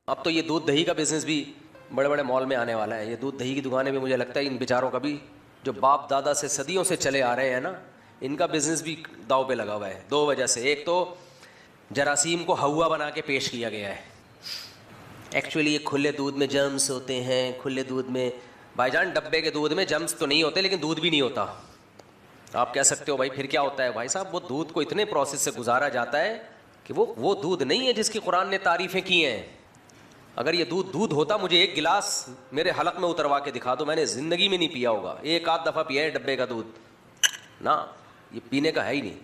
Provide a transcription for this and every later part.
अब तो ये दूध दही का बिजनेस भी बड़े बड़े मॉल में आने वाला है। ये दूध दही की दुकानें भी मुझे लगता है इन बेचारों का भी, जो बाप दादा से सदियों से चले आ रहे हैं ना, इनका बिजनेस भी दाव पे लगा हुआ है। दो वजह से, एक तो जरासीम को हवा बना के पेश किया गया है। एक्चुअली ये खुले दूध में जर्म्स होते हैं। खुले दूध में भाईजान, डब्बे के दूध में जर्म्स तो नहीं होते, लेकिन दूध भी नहीं होता। आप कह सकते हो भाई फिर क्या होता है? भाई साहब, वो दूध को इतने प्रोसेस से गुजारा जाता है कि वो दूध नहीं है जिसकी कुरान ने तारीफ़ें की हैं। अगर ये दूध होता, मुझे एक गिलास मेरे हलक में उतरवा के दिखा दो, मैंने ज़िंदगी में नहीं पिया होगा। एक आध दफ़ा पिया है डब्बे का दूध ना, ये पीने का है ही नहीं।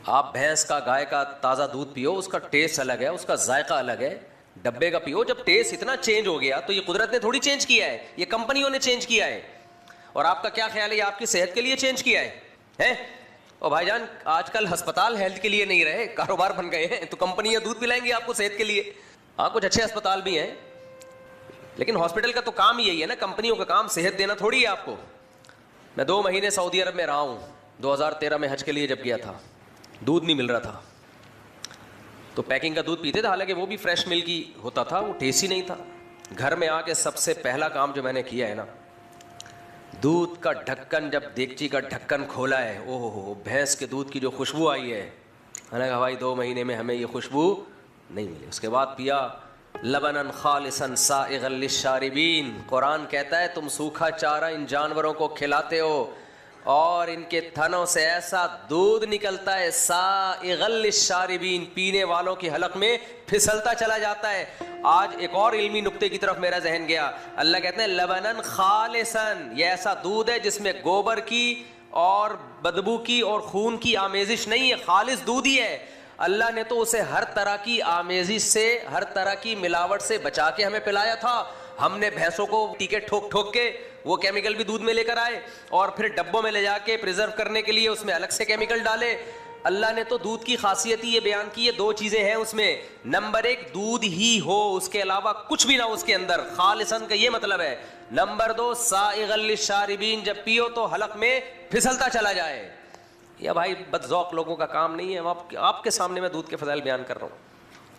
आप भैंस का, गाय का ताज़ा दूध पियो, उसका टेस्ट अलग है, उसका जायका अलग है। डब्बे का पियो, जब टेस्ट इतना चेंज हो गया तो ये कुदरत ने थोड़ी चेंज किया है, ये कंपनियों ने चेंज किया है। और आपका क्या ख्याल है, ये आपकी सेहत के लिए चेंज किया है? और भाईजान, आजकल अस्पताल हेल्थ के लिए नहीं रहे, कारोबार बन गए हैं। तो कंपनियां दूध पिलाएंगी आपको सेहत के लिए। हाँ, कुछ अच्छे अस्पताल भी हैं, लेकिन हॉस्पिटल का तो काम ही यही है ना, कंपनियों का काम सेहत देना थोड़ी है आपको। मैं 2 महीने सऊदी अरब में रहा हूँ। 2013 में हज के लिए जब गया था, दूध नहीं मिल रहा था, तो पैकिंग का दूध पीते थे। हालांकि वो भी फ्रेश मिल्क ही होता था, वो टेस्ट ही नहीं था। घर में आके सबसे पहला काम जो मैंने किया है ना, दूध का ढक्कन, जब देगची का ढक्कन खोला है, ओहो, भैंस के दूध की जो खुशबू आई है, मैंने कहा भाई 2 महीने में हमें ये खुशबू नहीं मिली। उसके बाद पिया लबनन खालिसन साइगल लिशारिबीन। कुरान कहता है तुम सूखा चारा इन जानवरों को खिलाते हो और इनके थनों से ऐसा दूध निकलता है, साइगल लिशारिबीन, पीने वालों की हलक में फिसलता चला जाता है। आज एक और इल्मी नुक्ते की तरफ मेरा जहन गया। अल्लाह कहते हैं लबनन खालिसन, ये ऐसा दूध है जिसमें गोबर की और बदबू की और खून की आमेजिश नहीं है, खालिस दूध ही है। अल्लाह ने तो उसे हर तरह की आमेजिश से, हर तरह की मिलावट से बचा के हमें पिलाया था। हमने भैंसों को टीके ठोक ठोक के वो केमिकल भी दूध में लेकर आए और फिर डब्बों में ले जाके प्रिजर्व करने के लिए उसमें अलग से केमिकल डाले। अल्लाह ने तो दूध की खासियत ही ये बयान की है। 2 चीजें हैं उसमें। नंबर 1, दूध ही हो, उसके अलावा कुछ भी ना उसके अंदर, खालिसन का ये मतलब है। नंबर 2, साइगल लिशारिबीन, जब पियो तो हलक में फिसलता चला जाए। या भाई बदज़ौक़ लोगों का काम नहीं है। आपके सामने मैं दूध के फ़ज़ाइल बयान कर रहा हूँ।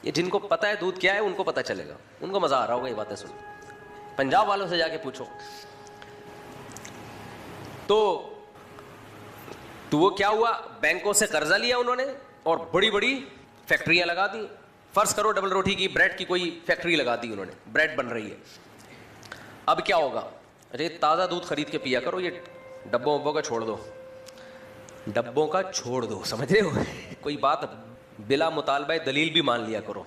ये जिनको पता है दूध क्या है उनको पता चलेगा, उनको मज़ा आ रहा होगा ये बातें सुन। पंजाब वालों से जाके पूछो तो वो क्या हुआ, बैंकों से कर्जा लिया उन्होंने और बड़ी बड़ी फैक्ट्रियां लगा दी। फर्ज करो डबल रोटी की, ब्रेड की कोई फैक्ट्री लगा दी उन्होंने, ब्रेड बन रही है। अब क्या होगा? अरे ताज़ा दूध खरीद के पिया करो, ये डब्बों वब्बों का छोड़ दो, डब्बों का छोड़ दो, समझ रहे हो? कोई बात बिला मुतालबा दलील भी मान लिया करो।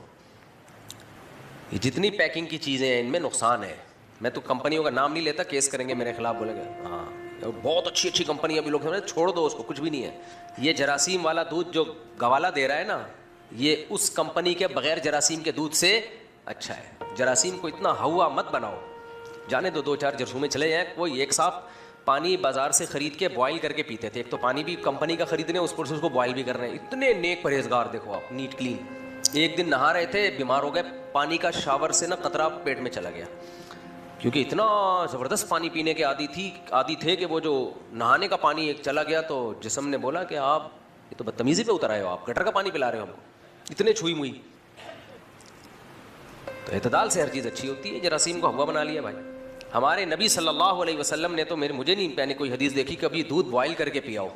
ये जितनी पैकिंग की चीज़ें हैं इनमें नुकसान है। मैं तो कंपनियों का नाम नहीं लेता, केस करेंगे मेरे खिलाफ, बोलेंगे हाँ बहुत अच्छी अच्छी कंपनी, अभी लोग छोड़ दो उसको, कुछ भी नहीं है। ये जरासीम वाला दूध जो गवाला दे रहा है ना, ये उस कंपनी के बगैर जरासीम के दूध से अच्छा है। जरासीम को इतना हवा मत बनाओ, जाने दो 2-4 जरसूमें चले जाएँ। कोई एक साफ पानी बाजार से खरीद के बॉयल करके पीते थे। एक तो पानी भी कंपनी का खरीद रहे हैं, उस पर से उसको बॉयल भी कर रहे हैं। इतने नेक परहेजगार देखो आप, नीट क्लीन। एक दिन नहा रहे थे, बीमार हो गए, पानी का शावर से ना कतरा पेट में चला गया, क्योंकि इतना ज़बरदस्त पानी पीने के आदी थे कि वो जो नहाने का पानी एक चला गया तो जिस्म ने बोला कि आप ये तो बदतमीज़ी पे उतर आए हो, आप गटर का पानी पिला रहे हो हमको, इतने छुई मुई। तो एतदाल से हर चीज़ अच्छी होती है। जरासीम को हवा बना लिया भाई। हमारे नबी सल्लल्लाहु अलैहि वसल्लम ने तो मुझे नहीं, मैंने कोई हदीस देखी कभी दूध बॉयल करके पिया हो,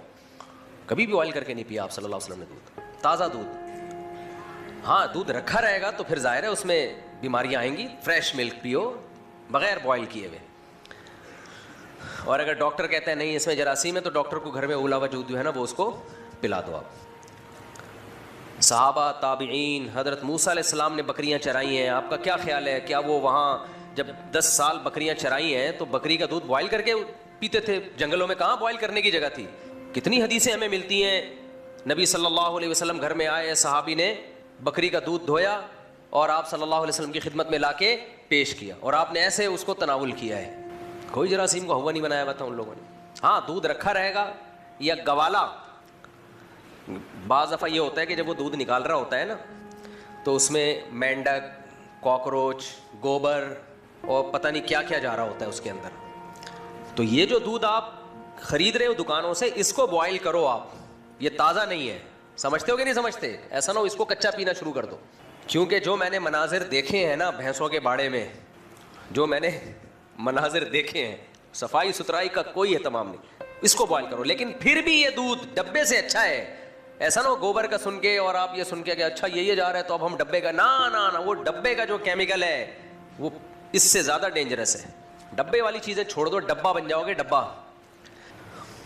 कभी भी बॉयल करके नहीं पिया आप सल्लल्लाहु अलैहि वसल्लम ने दूध, ताज़ा दूध। हाँ, दूध रखा रहेगा तो फिर जाहिर है उसमें बीमारियां आएंगी। फ्रेश मिल्क पियो बगैर बॉयल किए हुए। और अगर डॉक्टर कहते हैं नहीं इसमें जरासीम है, तो डॉक्टर को घर में उला वजूद जो है ना वो उसको पिला दो आप। सहाबा, ताबीईन, हज़रत मूसा अलैहिस्सलाम ने बकरियां चराई हैं। आपका क्या ख्याल है, क्या वो वहाँ जब 10 साल बकरियां चराई हैं तो बकरी का दूध बॉयल करके पीते थे? जंगलों में कहाँ बॉयल करने की जगह थी? कितनी हदीसें हमें मिलती हैं। नबी सल्लल्लाहु अलैहि वसल्लम घर में आए, सहाबी ने बकरी का दूध धोया और आप सल्लल्लाहु अलैहि वसल्लम की खिदमत में लाके पेश किया और आपने ऐसे उसको तनावुल किया है। कोई जरासीम को हवा नहीं बनाया हुआ था उन लोगों ने। हाँ, दूध रखा रहेगा या गवाला। बाज़ दफ़ा ये होता है कि जब वो दूध निकाल रहा होता है ना, तो उसमें मेंढक, कॉकरोच, गोबर और पता नहीं क्या क्या जा रहा होता है उसके अंदर। तो ये जो दूध आप खरीद रहे हो दुकानों से, इसको बॉयल करो आप, ये ताज़ा नहीं है। समझते हो कि नहीं समझते? ऐसा ना हो इसको कच्चा पीना शुरू कर दो। क्योंकि जो मैंने मनाजिर देखे हैं ना भैंसों के बाड़े में, जो मैंने मनाजिर देखे हैं, सफाई सुथराई का कोई एहतमाम नहीं। इसको बॉयल करो, लेकिन फिर भी ये दूध डब्बे से अच्छा है। ऐसा ना हो गोबर का सुन के और आप ये सुन के कि अच्छा ये जा रहा है तो अब हम डब्बे का, ना ना ना, वो डब्बे का जो केमिकल है वो इससे ज़्यादा डेंजरस है। डब्बे वाली चीज़ें छोड़ दो, डब्बा बन जाओगे, डब्बा।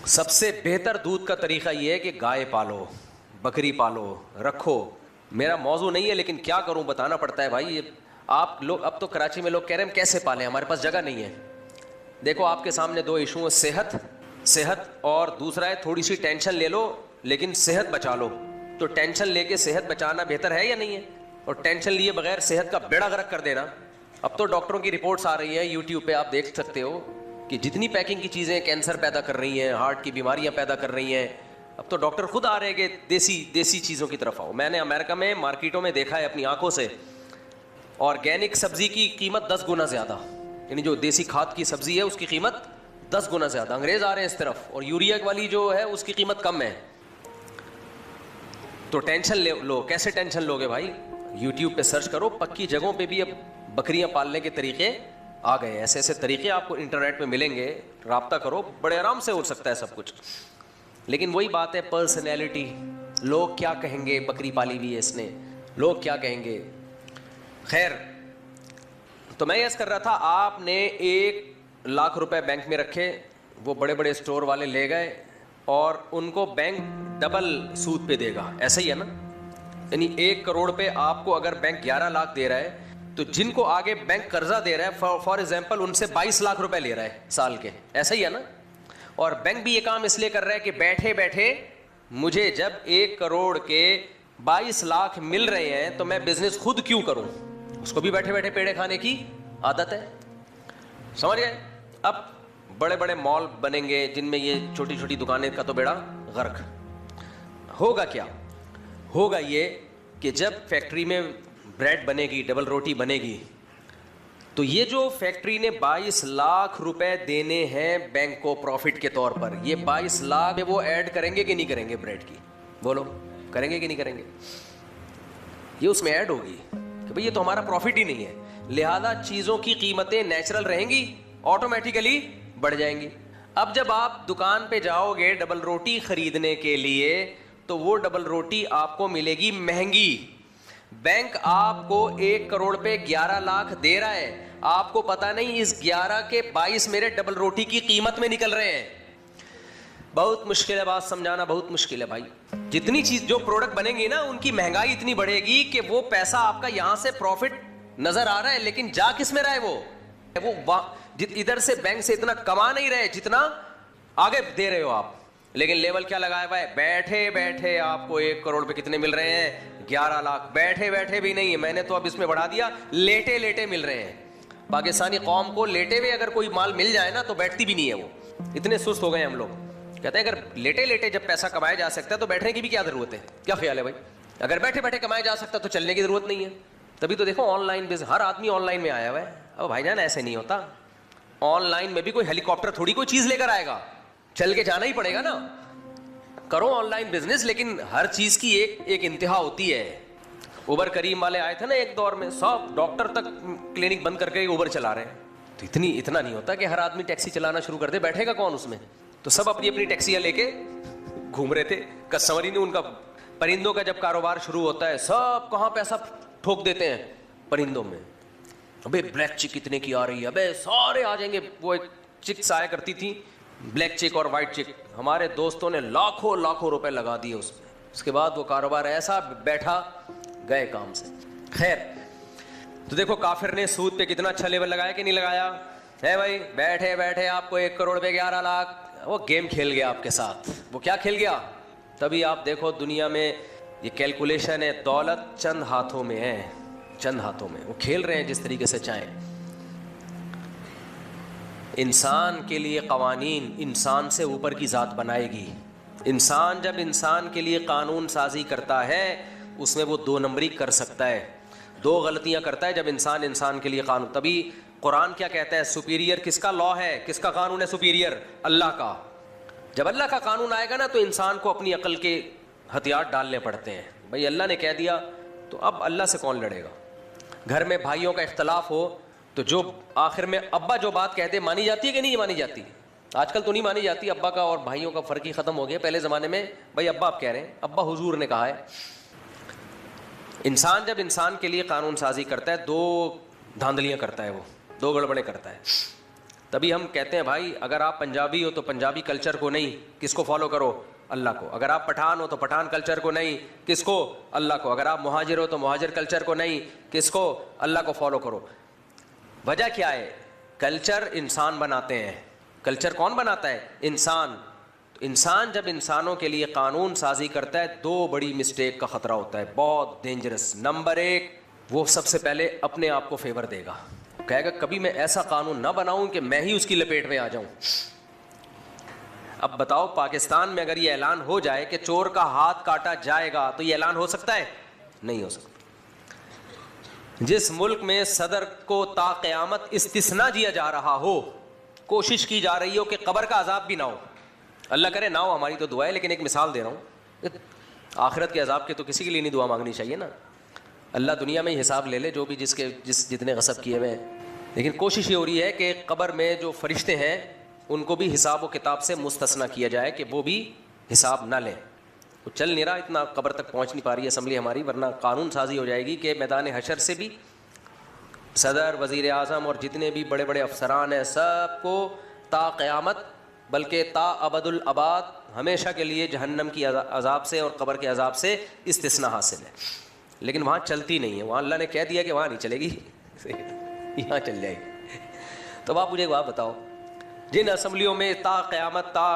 सबसे बेहतर दूध का तरीका ये है कि गाय पालो, बकरी पालो, रखो। मेरा मौजू नहीं है लेकिन क्या करूं, बताना पड़ता है भाई। ये आप लोग, अब तो कराची में लोग कह रहे हैं हम कैसे पालें, हमारे पास जगह नहीं है। देखो आपके सामने दो इशू है, सेहत और दूसरा है थोड़ी सी टेंशन ले लो लेकिन सेहत बचा लो। तो टेंशन लेके सेहत बचाना बेहतर है या नहीं है? और टेंशन लिए बगैर सेहत का बेड़ा गर्क कर देना। अब तो डॉक्टरों की रिपोर्ट्स आ रही हैं, यूट्यूब पे आप देख सकते हो कि जितनी पैकिंग की चीज़ें कैंसर पैदा कर रही हैं, हार्ट की बीमारियां पैदा कर रही हैं। अब तो डॉक्टर खुद आ रहे हैं कि देसी चीज़ों की तरफ आओ। मैंने अमेरिका में मार्केटों में देखा है अपनी आंखों से, ऑर्गेनिक सब्जी की कीमत 10 गुना ज़्यादा, यानी जो देसी खाद की सब्जी है उसकी कीमत 10 गुना ज़्यादा। अंग्रेज़ आ रहे हैं इस तरफ, और यूरिया वाली जो है उसकी कीमत कम है। तो टेंशन लो। कैसे टेंशन लोगे भाई? यूट्यूब पे सर्च करो, पक्की जगहों पे भी अब बकरियां पालने के तरीके आ गए। ऐसे ऐसे तरीके आपको इंटरनेट पे मिलेंगे, राब्ता करो, बड़े आराम से हो सकता है सब कुछ। लेकिन वही बात है, पर्सनैलिटी। लोग क्या कहेंगे, बकरी पाली हुई है इसने, लोग क्या कहेंगे। खैर, तो मैं यस कर रहा था, आपने 1 लाख रुपए बैंक में रखे, वो बड़े बड़े स्टोर वाले ले गए और उनको बैंक डबल सूद पे देगा, ऐसा ही है ना? यानी 1 करोड़ पे आपको अगर बैंक 11 लाख दे रहा है, तो जिनको आगे बैंक कर्जा दे रहा है, फॉर एग्जाम्पल उनसे 22 लाख रुपए ले रहा है साल के, ऐसा ही है ना? और बैंक भी ये काम इसलिए कर रहा है कि बैठे बैठे मुझे जब 1 करोड़ के 22 लाख मिल रहे हैं तो मैं बिजनेस खुद क्यों करूं? उसको भी बैठे बैठे पेड़े खाने की आदत है, समझ गए? अब बड़े बड़े मॉल बनेंगे जिनमें ये छोटी छोटी दुकानें का तो बेड़ा गर्क। होगा क्या? होगा ये कि जब फैक्ट्री में ब्रेड बनेगी, डबल रोटी बनेगी, तो ये जो फैक्ट्री ने 22 लाख रुपए देने हैं बैंक को प्रॉफिट के तौर पर, ये 22 लाख में वो ऐड करेंगे कि नहीं करेंगे ब्रेड की? बोलो, करेंगे कि नहीं करेंगे? ये उसमें ऐड होगी कि भाई ये तो हमारा प्रॉफिट ही नहीं है, लिहाजा चीजों की कीमतें नेचुरल रहेंगी, ऑटोमेटिकली बढ़ जाएंगी। अब जब आप दुकान पे जाओगे डबल रोटी खरीदने के लिए, तो वो डबल रोटी आपको मिलेगी महंगी। बैंक आपको 1 करोड़ पे 11 लाख दे रहा है, आपको पता नहीं इस 11 के 22 मेरे डबल रोटी की कीमत में निकल रहे हैं। बहुत मुश्किल है, बात समझाना बहुत मुश्किल है भाई। जितनी चीज जो प्रोडक्ट बनेंगी ना, उनकी महंगाई इतनी बढ़ेगी कि वो पैसा आपका यहां से प्रॉफिट नजर आ रहा है, लेकिन जा किस में रहा है? वो इधर से बैंक से इतना कमा नहीं रहे जितना आगे दे रहे हो आप। लेकिन लेवल क्या लगाया हुआ है? बैठे बैठे आपको 1 करोड़ पे कितने मिल रहे हैं? 11 लाख। बैठे बैठे भी नहीं है, मैंने तो अब इसमें बढ़ा दिया, लेटे लेटे मिल रहे हैं। पाकिस्तानी कौम को लेटे हुए अगर कोई माल मिल जाए ना तो बैठती भी नहीं है, वो इतने सुस्त हो गए हम लोग। कहते हैं अगर लेटे लेटे जब पैसा कमाया जा सकता है तो बैठने की भी क्या जरूरत है? क्या ख्याल है भाई? अगर बैठे बैठे कमाया जा सकता तो चलने की जरूरत नहीं है। तभी तो देखो ऑनलाइन बिजनेस, हर आदमी ऑनलाइन में आया हुआ है। अब भाईजान ऐसे नहीं होता, ऑनलाइन में भी कोई हेलीकॉप्टर थोड़ी कोई चीज लेकर आएगा, चल के जाना ही पड़ेगा ना। करो ऑनलाइन बिजनेस, लेकिन हर चीज की एक इंतहा होती है। उबर करीम वाले आए थे ना एक दौर में, सब डॉक्टर तक क्लिनिक बंद करके उबर चला रहे हैं। तो इतना नहीं होता कि हर आदमी टैक्सी चलाना शुरू कर दे, बैठेगा कौन उसमें? तो सब अपनी अपनी टैक्सियां लेके घूम रहे थे। कस्टमर ही ने उनका, परिंदों का जब कारोबार शुरू होता है सब कहाँ पैसा ठोक देते हैं परिंदों में। अबे ब्लैक चिक कितने की आ रही है, अबे सारे आ जाएंगे। वो एक चिक्स आया करती थी, ब्लैक चिक और वाइट चिक, हमारे दोस्तों ने लाखों लाखों रुपए लगा दिए उसमें। उसके बाद वो कारोबार ऐसा बैठा, गए काम से। खैर, तो देखो काफिर ने सूद पे कितना अच्छा लेवल लगाया कि नहीं लगाया है भाई? बैठे बैठे आपको 1 करोड़ पे 11 लाख, वो गेम खेल गया आपके साथ। वो क्या खेल गया? तभी आप देखो दुनिया में ये कैलकुलेशन है, दौलत चंद हाथों में है, चंद हाथों में। वो खेल रहे हैं जिस तरीके से चाहें। इंसान के लिए कवानीन इंसान से ऊपर की जात बनाएगी। इंसान जब इंसान के लिए कानून साजी करता है, उसमें वो 2 नंबरी कर सकता है, 2 गलतियां करता है जब इंसान इंसान के लिए कानून। तभी कुरान क्या कहता है? सुपीरियर किसका लॉ है, किसका कानून है सुपीरियर? अल्लाह का। जब अल्लाह का कानून आएगा ना तो इंसान को अपनी अकल के हथियार डालने पड़ते हैं। भाई अल्लाह ने कह दिया तो अब अल्लाह से कौन लड़ेगा? घर में भाइयों का इख्तलाफ हो तो जो आखिर में अब्बा जो बात कहते मानी जाती है कि नहीं मानी जाती? आजकल तो नहीं मानी जाती। अब्बा का और भाइयों का फ़र्क ही ख़त्म हो गया। पहले ज़माने में भाई अब्बा आप कह रहे हैं, अब्बा हुजूर ने कहा है। इंसान जब इंसान के लिए कानून साजी करता है, दो धांधलियाँ करता है, वो दो गड़बड़े करता है। तभी हम कहते हैं भाई अगर आप पंजाबी हो तो पंजाबी कल्चर को नहीं, किसको फॉलो करो? अल्लाह को। अगर आप पठान हो तो पठान कल्चर को नहीं, किसको? अल्लाह को। अगर आप मुहाजिर हो तो मुहाजिर कल्चर को नहीं, किसको? अल्लाह को फॉलो करो। वजह क्या है? कल्चर इंसान बनाते हैं। कल्चर कौन बनाता है? इंसान। इंसान जब इंसानों के लिए कानून साजी करता है, दो बड़ी मिस्टेक का ख़तरा होता है, बहुत डेंजरस। नंबर एक, वो सबसे पहले अपने आप को फेवर देगा, कहेगा कभी मैं ऐसा कानून ना बनाऊं कि मैं ही उसकी लपेट में आ जाऊं। अब बताओ पाकिस्तान में अगर ये ऐलान हो जाए कि चोर का हाथ काटा जाएगा तो ये ऐलान हो सकता है? नहीं हो सकता। जिस मुल्क में सदर को ता क़यामत इस्तिस्ना दिया जा रहा हो, कोशिश की जा रही हो कि कब्र का अजाब भी ना हो, अल्लाह करे ना हो, हमारी तो दुआ है, लेकिन एक मिसाल दे रहा हूँ, आखिरत के अजाब के तो किसी के लिए नहीं दुआ मांगनी चाहिए ना। अल्लाह दुनिया में ही हिसाब ले ले जो भी जितने गसब किए हुए हैं, लेकिन कोशिश ये हो रही है कि कब्र में जो फरिश्ते हैं उनको भी हिसाब व किताब से मुस्तस्ना किया जाए, कि वो भी हिसाब ना लें। वो चल नहीं रहा, इतना कब्र तक पहुँच नहीं पा रही असम्बली हमारी, वरना कानून साजी हो जाएगी कि मैदान हशर से भी सदर, वज़ीर आज़म और जितने भी बड़े बड़े अफसरान हैं सबको ता क़यामत, बल्कि ता अबदुल अबाद, हमेशा के लिए जहन्नम की अजाब से और कब्र के अजाब से इस्तिस्ना हासिल है। लेकिन वहाँ चलती नहीं है, वहाँ अल्लाह ने कह दिया कि वहाँ नहीं चलेगी, यहाँ चल जाएगी। तो आप मुझे एक बात बताओ, जिन असम्बलियों में ता क़यामत ता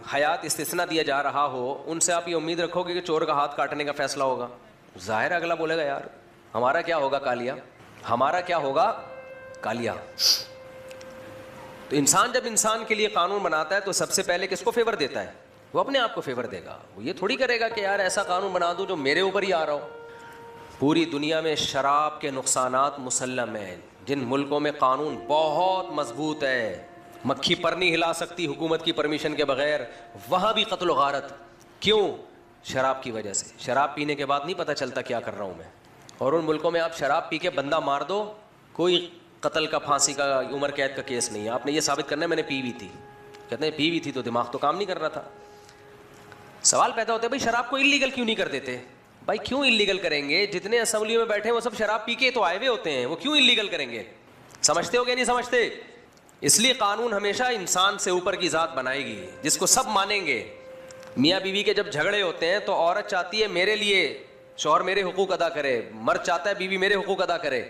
हयात इस्तिस्ना दिया जा रहा हो, उनसे आप ये उम्मीद रखोगे कि चोर का हाथ काटने का फैसला होगा? ज़ाहिर अगला बोलेगा यार हमारा क्या होगा कालिया, हमारा क्या होगा कालिया। तो इंसान जब इंसान के लिए कानून बनाता है तो सबसे पहले किसको फेवर देता है? वो अपने आप को फेवर देगा। वो ये थोड़ी करेगा कि यार ऐसा कानून बना दूं जो मेरे ऊपर ही आ रहा हो। पूरी दुनिया में शराब के नुकसानात मुसल्लम हैं। जिन मुल्कों में कानून बहुत मजबूत है, मक्खी पर नहीं हिला सकती हुकूमत की परमिशन के बगैर, वहाँ भी कत्ल गारत। क्यों? शराब की वजह से। शराब पीने के बाद नहीं पता चलता क्या कर रहा हूँ मैं। और उन मुल्कों में आप शराब पी के बंदा मार दो, कोई कत्ल का, फांसी का, उम्र कैद का केस नहीं है। आपने ये साबित करना है मैंने पी हुई थी, कहते हैं पी हुई थी तो दिमाग तो काम नहीं कर रहा था। सवाल पैदा होता है भाई शराब को इलीगल क्यों नहीं कर देते? भाई क्यों इलीगल करेंगे? जितने असेंबली में बैठे हैं वो सब शराब पी के तो आए हुए होते हैं, वो क्यों इलीगल करेंगे? समझते हो क्या नहीं समझते? इसलिए कानून हमेशा इंसान से ऊपर की जात बनाएगी जिसको सब मानेंगे। मियाँ बीवी के जब झगड़े होते हैं तो औरत चाहती है मेरे लिए शौहर मेरे हुकूक अदा करे, मर्द चाहता है बीवी मेरे हुकूक अदा करे।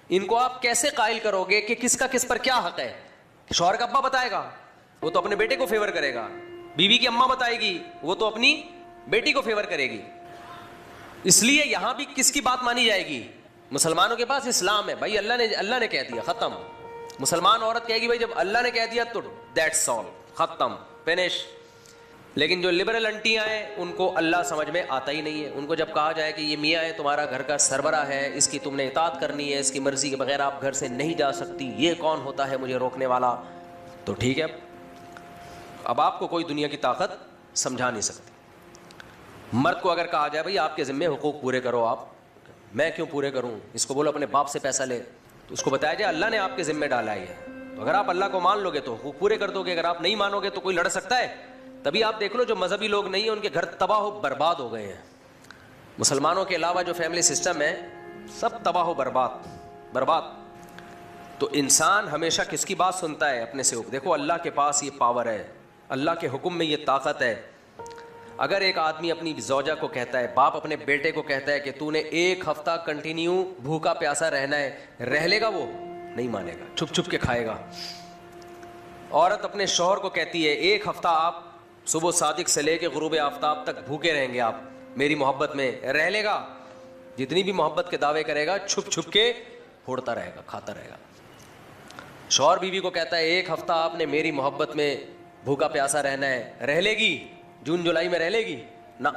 इनको आप कैसे कायल करोगे कि किसका किस पर क्या हक है? शौहर का अब्बा बताएगा, वो तो अपने बेटे को फेवर करेगा। बीवी की अम्मा बताएगी, वो तो अपनी बेटी को फेवर करेगी। इसलिए यहां भी किसकी बात मानी जाएगी? मुसलमानों के पास इस्लाम है भाई, अल्लाह ने कह दिया, खत्म। मुसलमान औरत कहेगी भाई जब अल्लाह ने कह दिया तो दैट्स ऑल, खत्म, फिनिश। लेकिन जो लिबरल अंटियां हैं उनको अल्लाह समझ में आता ही नहीं है। उनको जब कहा जाए कि ये मियाँ है तुम्हारा घर का सरबरा है, इसकी तुमने इताअत करनी है, इसकी मर्जी के बगैर आप घर से नहीं जा सकती, ये कौन होता है मुझे रोकने वाला? तो ठीक है, अब आपको कोई दुनिया की ताकत समझा नहीं सकती। मर्द को अगर कहा जाए भाई आपके ज़िम्मे हुकूक पूरे करो, आप, मैं क्यों पूरे करूं? इसको बोलो अपने बाप से पैसा ले, तो उसको बताया जाए अल्लाह ने आपके ज़िम्मे डाला है। तो अगर आप अल्लाह को मान लोगे तो हुकूक पूरे कर दोगे, अगर आप नहीं मानोगे तो कोई लड़ सकता है? तभी आप देख लो जो मजहबी लोग नहीं है उनके घर तबाह हो बर्बाद हो गए हैं। मुसलमानों के अलावा जो फैमिली सिस्टम है सब तबाह हो बर्बाद। तो इंसान हमेशा किसकी बात सुनता है? अपने से। देखो अल्लाह के पास ये पावर है, अल्लाह के हुक्म में ये ताकत है। अगर एक आदमी अपनी ज़ौजा को कहता है, बाप अपने बेटे को कहता है कि तूने 1 हफ्ता कंटिन्यू भूखा प्यासा रहना है, रह लेगा? वो नहीं मानेगा, छुप छुप के खाएगा। औरत अपने शौहर को कहती है 1 हफ्ता आप सुबह सादिक से लेके गुरूब आफ्ताब तक भूखे रहेंगे आप मेरी मोहब्बत में, रह लेगा? जितनी भी मोहब्बत के दावे करेगा छुप छुप के फोड़ता रहेगा, खाता रहेगा। शौहर बीवी को कहता है 1 हफ्ता आपने मेरी मोहब्बत में भूखा प्यासा रहना है, रह लेगी? जून जुलाई में रह लेगी? ना।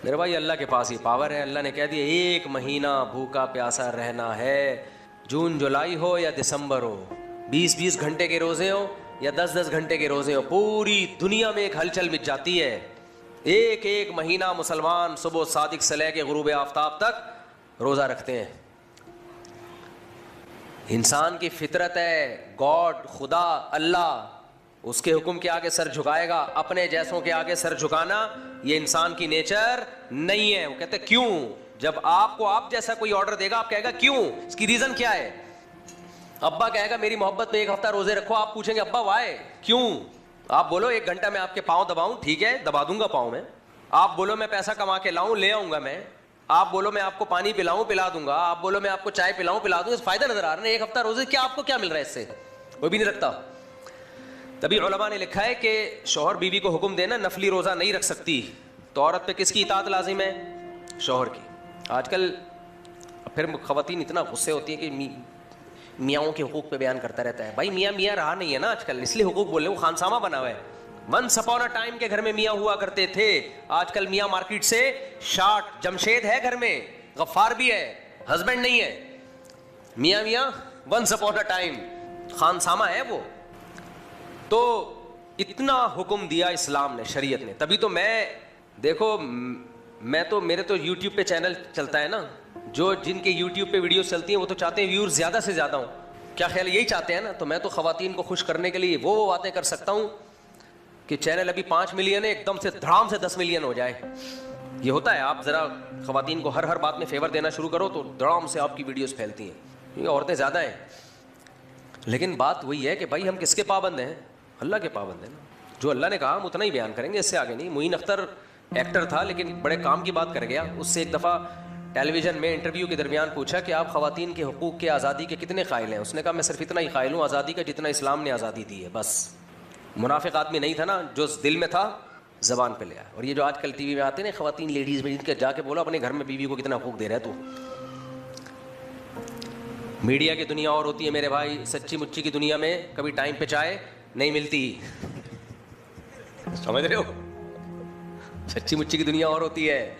मेरे भाई अल्लाह के पास ये पावर है। अल्लाह ने कह दिया 1 महीना भूखा प्यासा रहना है, जून जुलाई हो या दिसंबर हो, 20-20 घंटे के रोजे हो या 10-10 घंटे के रोजे हो, पूरी दुनिया में एक हलचल मच जाती है। एक महीना मुसलमान सुबह सादिक से लेके गुरूब आफ्ताब तक रोज़ा रखते हैं। इंसान की फितरत है, गॉड, खुदा, अल्लाह, उसके हुक्म के आगे सर झुकाएगा। अपने जैसों के आगे सर झुकाना ये इंसान की नेचर नहीं है। वो कहते क्यों? जब आपको आप जैसा कोई ऑर्डर देगा आप कहेगा क्यों, इसकी रीजन क्या है? अब्बा कहेगा मेरी मोहब्बत पे 1 हफ्ता रोजे रखो, आप पूछेंगे अब्बा वाई, क्यों? आप बोलो 1 घंटा मैं आपके पाँव दबाऊं, ठीक है दबा दूंगा पाँव में। आप बोलो मैं पैसा कमा के लाऊं, ले आऊंगा मैं। आप बोलो मैं आपको पानी पिलाऊं, पिला दूंगा। आप बोलो मैं आपको चाय पिलाऊं, पिला दूंगा। फायदा नजर आ रहा है 1 हफ्ता रोजे, क्या आपको क्या मिल रहा है इससे? वो भी नहीं रखता। तभी उलमा ने लिखा है कि शौहर बीवी को हुक्म देना नफली रोजा नहीं रख सकती, तो औरत पे किसकी इताअत लाजिम है? शौहर की। आजकल फिर खवातीन इतना गुस्से होती है कि मियाँओं के हुकूक पे बयान करता रहता है। भाई मियाँ मियाँ रहा नहीं है ना आजकल, इसलिए हुकूक बोल रहे, वो खानसामा बना हुआ है। वंस अपॉन अ टाइम के घर में मियाँ हुआ करते थे, आजकल मियाँ मार्केट से शार्ट। जमशेद है घर में, गफ्फार भी है, हस्बैंड नहीं है। मियाँ मियाँ वंस अपॉन अ टाइम, खानसामा है वो। तो इतना हुक्म दिया इस्लाम ने, शरीयत ने। तभी तो देखो मेरे तो यूट्यूब पे चैनल चलता है ना, जो जिनके यूट्यूब पे वीडियोस चलती हैं वो तो चाहते हैं व्यूअर्स ज़्यादा से ज़्यादा हो। क्या ख्याल, यही चाहते हैं ना? तो मैं तो ख़वातीन को खुश करने के लिए वो बातें कर सकता हूँ कि चैनल अभी 5 मिलियन है, एकदम से धड़ाम से 10 मिलियन हो जाए। ये होता है, आप ज़रा ख़वातीन को हर बात में फेवर देना शुरू करो तो धड़ाम से आपकी वीडियोज़ फैलती हैं, क्योंकि औरतें ज़्यादा हैं। लेकिन बात वही है कि भाई हम किसके पाबंद हैं? अल्लाह के पाबंद हैं ना। जो अल्लाह ने कहा हम उतना ही बयान करेंगे, इससे आगे नहीं। मुइन अख्तर एक्टर था लेकिन बड़े काम की बात कर गया। उससे एक दफ़ा टेलीविज़न में इंटरव्यू के दरमियान पूछा कि आप ख़वातीन के हुकूक़ के आज़ादी के कितने क़ाइल हैं? उसने कहा मैं सिर्फ इतना ही क़ाइल हूँ आज़ादी का जितना इस्लाम ने आज़ादी दी है, बस। मुनाफिक आदमी नहीं था ना, जो दिल में था ज़बान पे ले आया। और ये जो आजकल टीवी में आते हैं ना ख़वातीन लेडीज़ में, इनके जाके बोलो अपने घर में बीवी को कितना हुकूक दे रहा है तू। मीडिया की दुनिया और होती है मेरे भाई, सच्ची मुच्ची की दुनिया में कभी टाइम पे चाय नहीं मिलती, समझ रहे हो? सच्ची मुच्ची की दुनिया और होती है,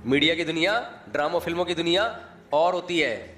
मीडिया की दुनिया, ड्रामों फिल्मों की दुनिया और होती है।